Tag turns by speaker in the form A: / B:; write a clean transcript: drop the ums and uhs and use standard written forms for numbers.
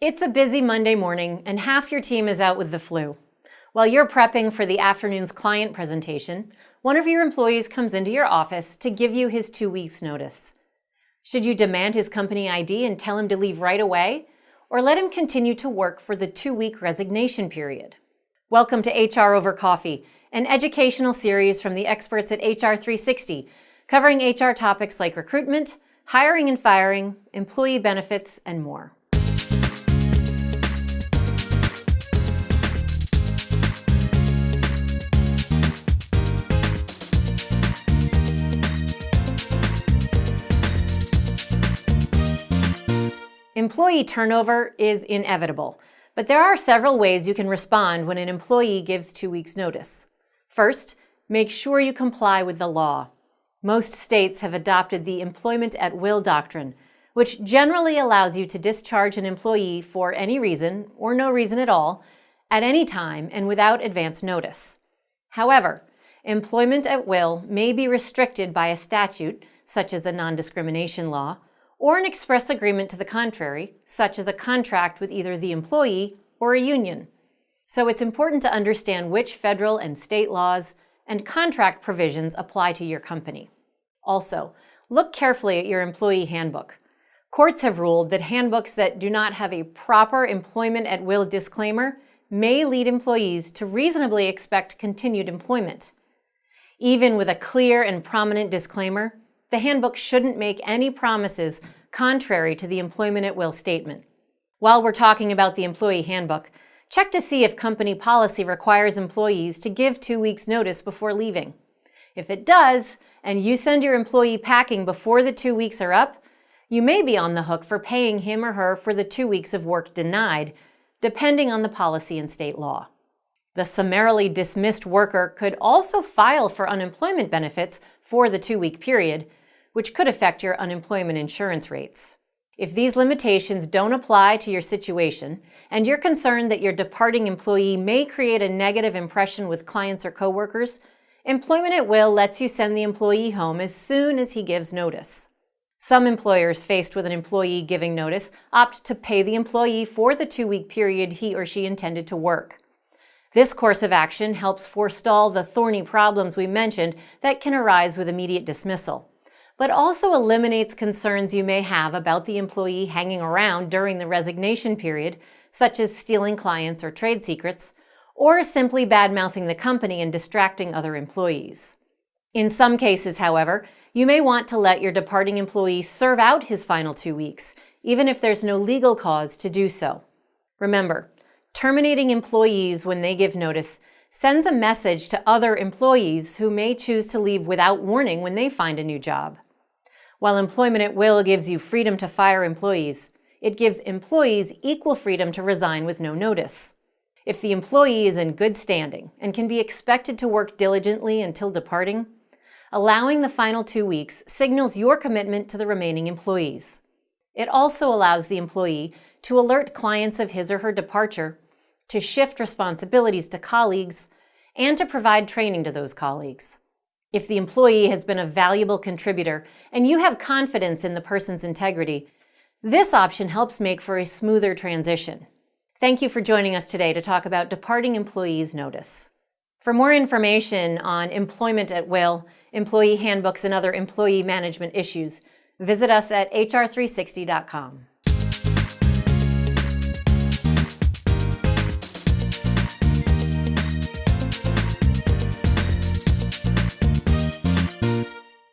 A: It's a busy Monday morning and half your team is out with the flu. While you're prepping for the afternoon's client presentation, one of your employees comes into your office to give you his 2 weeks' notice. Should you demand his company ID and tell him to leave right away, or let him continue to work for the 2-week resignation period? Welcome to HR Over Coffee, an educational series from the experts at HR 360, covering HR topics like recruitment, hiring and firing, employee benefits, and more. Employee turnover is inevitable, but there are several ways you can respond when an employee gives 2 weeks' notice. First, make sure you comply with the law. Most states have adopted the employment at will doctrine, which generally allows you to discharge an employee for any reason, or no reason at all, at any time and without advance notice. However, employment at will may be restricted by a statute, such as a non-discrimination law, or an express agreement to the contrary, such as a contract with either the employee or a union. So it's important to understand which federal and state laws and contract provisions apply to your company. Also, look carefully at your employee handbook. Courts have ruled that handbooks that do not have a proper employment at will disclaimer may lead employees to reasonably expect continued employment. Even with a clear and prominent disclaimer, the handbook shouldn't make any promises contrary to the employment at will statement. While we're talking about the employee handbook, check to see if company policy requires employees to give 2 weeks' notice before leaving. If it does, and you send your employee packing before the 2 weeks are up, you may be on the hook for paying him or her for the 2 weeks of work denied, depending on the policy and state law. The summarily dismissed worker could also file for unemployment benefits for the 2-week period, which could affect your unemployment insurance rates. If these limitations don't apply to your situation, and you're concerned that your departing employee may create a negative impression with clients or coworkers, employment at will lets you send the employee home as soon as he gives notice. Some employers faced with an employee giving notice opt to pay the employee for the 2-week period he or she intended to work. This course of action helps forestall the thorny problems we mentioned that can arise with immediate dismissal, but also eliminates concerns you may have about the employee hanging around during the resignation period, such as stealing clients or trade secrets, or simply bad-mouthing the company and distracting other employees. In some cases, however, you may want to let your departing employee serve out his final 2 weeks, even if there's no legal cause to do so. Remember, terminating employees when they give notice sends a message to other employees who may choose to leave without warning when they find a new job. While employment at will gives you freedom to fire employees, it gives employees equal freedom to resign with no notice. If the employee is in good standing and can be expected to work diligently until departing, allowing the final 2 weeks signals your commitment to the remaining employees. It also allows the employee to alert clients of his or her departure, to shift responsibilities to colleagues, and to provide training to those colleagues. If the employee has been a valuable contributor and you have confidence in the person's integrity, this option helps make for a smoother transition. Thank you for joining us today to talk about departing employees' notice. For more information on employment at will, employee handbooks, and other employee management issues, visit us at hr360.com.